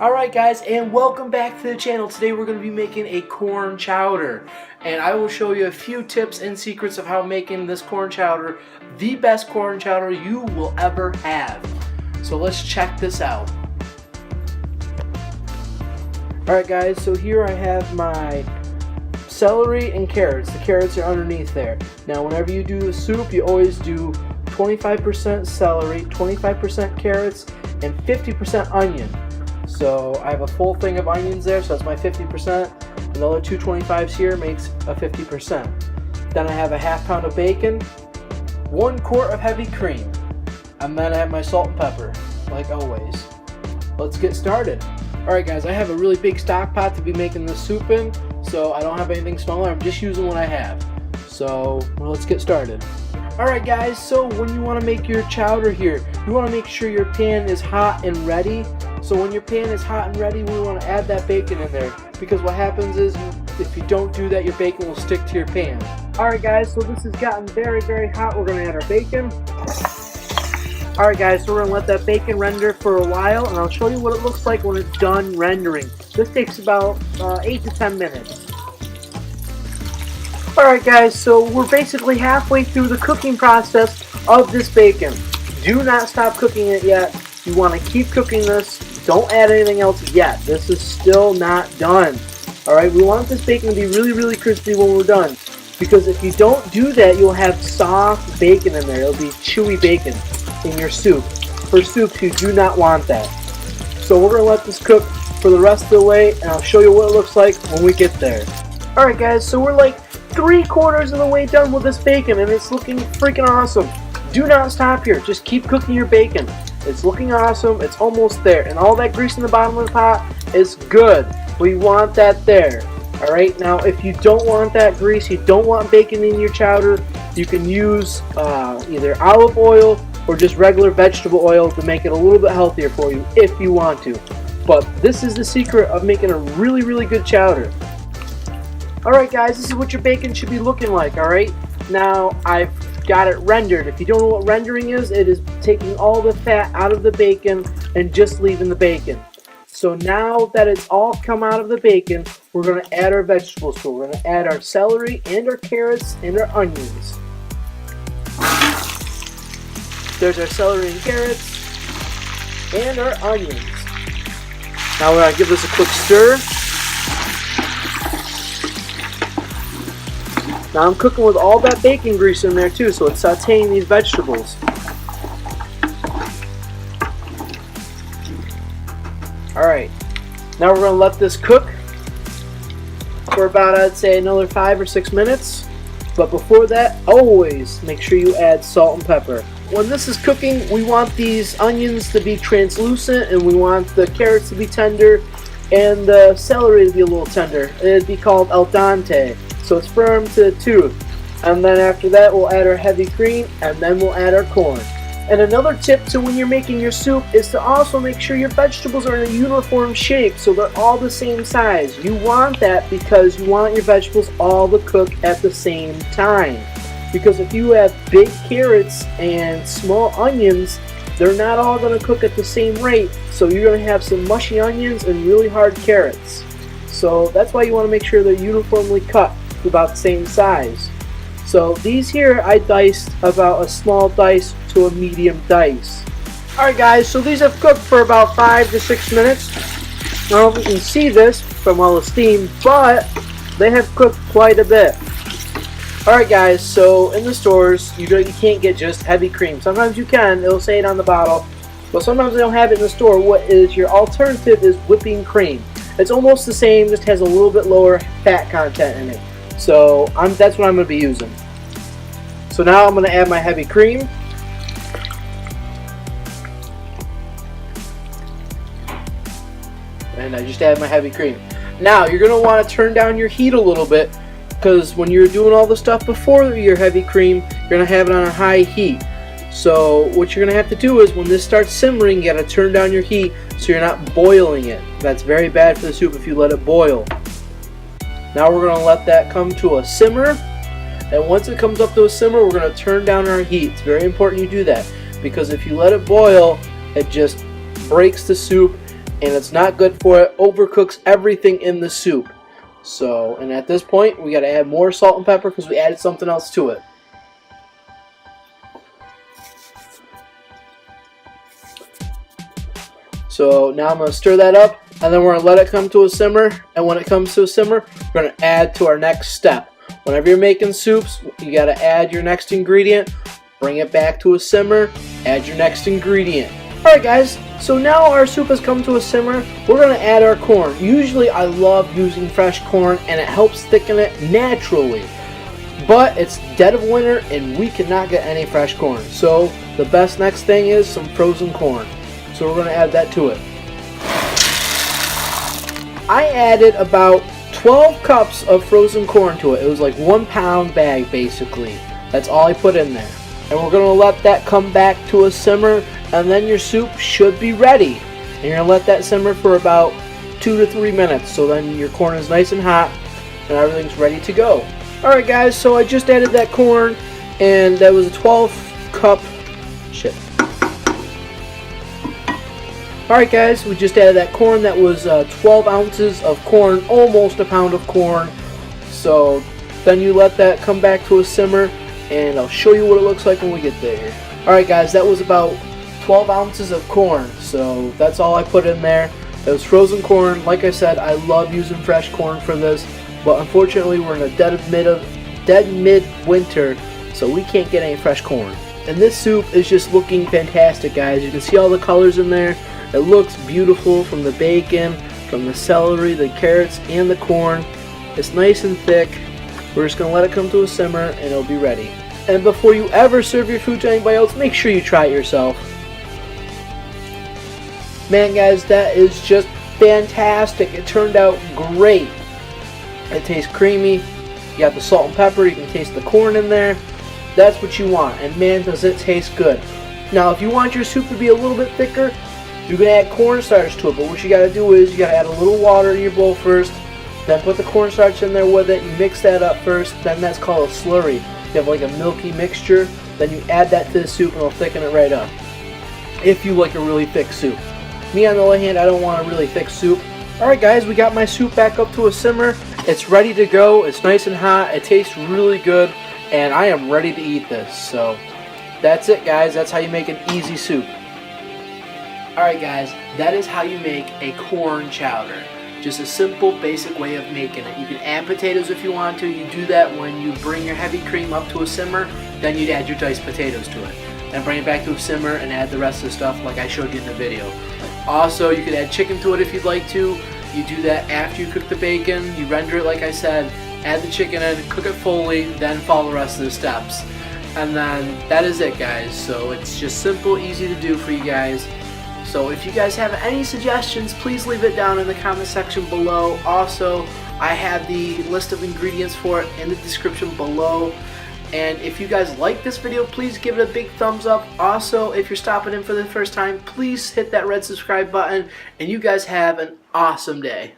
Alright guys, and welcome back to the channel. Today we're going to be making a corn chowder. And I will show you a few tips and secrets of how making this corn chowder the best corn chowder you will ever have. So let's check this out. Alright guys, so here I have my celery and carrots. The carrots are underneath there. Now whenever you do the soup, you always do 25% celery, 25% carrots, and 50% onion. So I have a full thing of onions there, so that's my 50%. Another two 25s here makes a 50%. Then I have a half pound of bacon, 1 quart of heavy cream, and then I have my salt and pepper, like always. Let's get started. Alright guys, I have a really big stock pot to be making this soup in, so I don't have anything smaller, I'm just using what I have. So let's get started. Alright guys, so when you want to make your chowder here, you want to make sure your pan is hot and ready. So when your pan is hot and ready, we want to add that bacon in there, because what happens is if you don't do that, your bacon will stick to your pan. Alright guys, so this has gotten very, very hot. We're going to add our bacon. Alright guys, so we're going to let that bacon render for a while, and I'll show you what it looks like when it's done rendering. This takes about 8 to 10 minutes. Alright guys, so we're basically halfway through the cooking process of this bacon. Do not stop cooking it yet. You want to keep cooking this. Don't add anything else yet. This is still not done. Alright, we want this bacon to be really, really crispy when we're done. Because if you don't do that, you'll have soft bacon in there. It'll be chewy bacon in your soup. For soups, you do not want that. So we're going to let this cook for the rest of the way, and I'll show you what it looks like when we get there. Alright guys, so we're like 3/4 of the way done with this bacon, and it's looking freaking awesome. Do not stop here. Just keep cooking your bacon. It's looking awesome. It's almost there. And all that grease in the bottom of the pot is good. We want that there. Alright, now if you don't want that grease, you don't want bacon in your chowder, you can use either olive oil or just regular vegetable oil to make it a little bit healthier for you if you want to. But this is the secret of making a really, really good chowder. Alright guys, this is what your bacon should be looking like, alright? Now, I've got it rendered. If you don't know what rendering is, it is taking all the fat out of the bacon and just leaving the bacon. So now that it's all come out of the bacon, we're going to add our vegetables. So we're going to add our celery and our carrots and our onions. There's our celery and carrots and our onions. Now we're going to give this a quick stir. Now I'm cooking with all that bacon grease in there too, so it's sauteing these vegetables. Alright, now we're going to let this cook for about, I'd say, another 5 or 6 minutes. But before that, always make sure you add salt and pepper. When this is cooking, we want these onions to be translucent, and we want the carrots to be tender, and the celery to be a little tender. It'd be called al dente. So it's firm to the tooth. And then after that, we'll add our heavy cream, and then we'll add our corn. And another tip to when you're making your soup is to also make sure your vegetables are in a uniform shape, so they're all the same size. You want that because you want your vegetables all to cook at the same time. Because if you have big carrots and small onions, they're not all going to cook at the same rate. So you're going to have some mushy onions and really hard carrots. So that's why you want to make sure they're uniformly cut to about the same size. So these here I diced about a small dice to a medium dice. Alright guys, so these have cooked for about 5 to 6 minutes. I don't know if you can see this from all the steam, but they have cooked quite a bit. Alright guys, so in the stores you can't get just heavy cream. Sometimes you can, it'll say it on the bottle, but sometimes they don't have it in the store. What is your alternative is whipping cream. It's almost the same, just has a little bit lower fat content in it. So that's what I'm going to be using. So now I'm going to add my heavy cream. And I just add my heavy cream. Now you're going to want to turn down your heat a little bit, because when you're doing all the stuff before your heavy cream, you're going to have it on a high heat. So what you're going to have to do is when this starts simmering, you got to turn down your heat so you're not boiling it. That's very bad for the soup if you let it boil. Now we're going to let that come to a simmer, and once it comes up to a simmer, we're going to turn down our heat. It's very important you do that, because if you let it boil, it just breaks the soup and it's not good for it. Overcooks everything in the soup. So, and at this point, we got to add more salt and pepper because we added something else to it. So now I'm going to stir that up, and then we're going to let it come to a simmer. And when it comes to a simmer, we're going to add to our next step. Whenever you're making soups, you got to add your next ingredient, bring it back to a simmer, add your next ingredient. Alright guys, so now our soup has come to a simmer. We're going to add our corn. Usually I love using fresh corn and it helps thicken it naturally. But it's dead of winter and we cannot get any fresh corn. So the best next thing is some frozen corn. So we're going to add that to it. I added about 12 cups of frozen corn to it. It was like 1 pound bag basically. That's all I put in there. And we're going to let that come back to a simmer, and then your soup should be ready. And you're going to let that simmer for about 2 to 3 minutes, so then your corn is nice and hot and everything's ready to go. Alright guys, so I just added that corn, and that was a 12 cup, Alright guys, we just added that corn. That was 12 ounces of corn, almost a pound of corn. So then you let that come back to a simmer, and I'll show you what it looks like when we get there. Alright guys, that was about 12 ounces of corn, so that's all I put in there. It was frozen corn. Like I said, I love using fresh corn for this, but unfortunately we're in a dead mid-winter, so we can't get any fresh corn. And this soup is just looking fantastic, guys. You can see all the colors in there. It looks beautiful from the bacon, from the celery, the carrots, and the corn. It's nice and thick. We're just going to let it come to a simmer and it'll be ready. And before you ever serve your food to anybody else, make sure you try it yourself. Man guys, that is just fantastic. It turned out great. It tastes creamy. You got the salt and pepper. You can taste the corn in there. That's what you want. And man, does it taste good. Now if you want your soup to be a little bit thicker, you can add cornstarch to it. But what you got to do is you got to add a little water in your bowl first. Then put the cornstarch in there with it. You mix that up first. Then that's called a slurry. You have like a milky mixture. Then you add that to the soup and it'll thicken it right up. If you like a really thick soup. Me on the other hand, I don't want a really thick soup. Alright guys, we got my soup back up to a simmer. It's ready to go. It's nice and hot. It tastes really good. And I am ready to eat this. So that's it guys. That's how you make an easy soup. Alright guys, that is how you make a corn chowder. Just a simple, basic way of making it. You can add potatoes if you want to. You do that when you bring your heavy cream up to a simmer, then you'd add your diced potatoes to it. Then bring it back to a simmer and add the rest of the stuff like I showed you in the video. Also, you could add chicken to it if you'd like to. You do that after you cook the bacon. You render it like I said, add the chicken in, cook it fully, then follow the rest of the steps. And then that is it guys. So it's just simple, easy to do for you guys. So if you guys have any suggestions, please leave it down in the comment section below. Also, I have the list of ingredients for it in the description below. And if you guys like this video, please give it a big thumbs up. Also, if you're stopping in for the first time, please hit that red subscribe button. And you guys have an awesome day.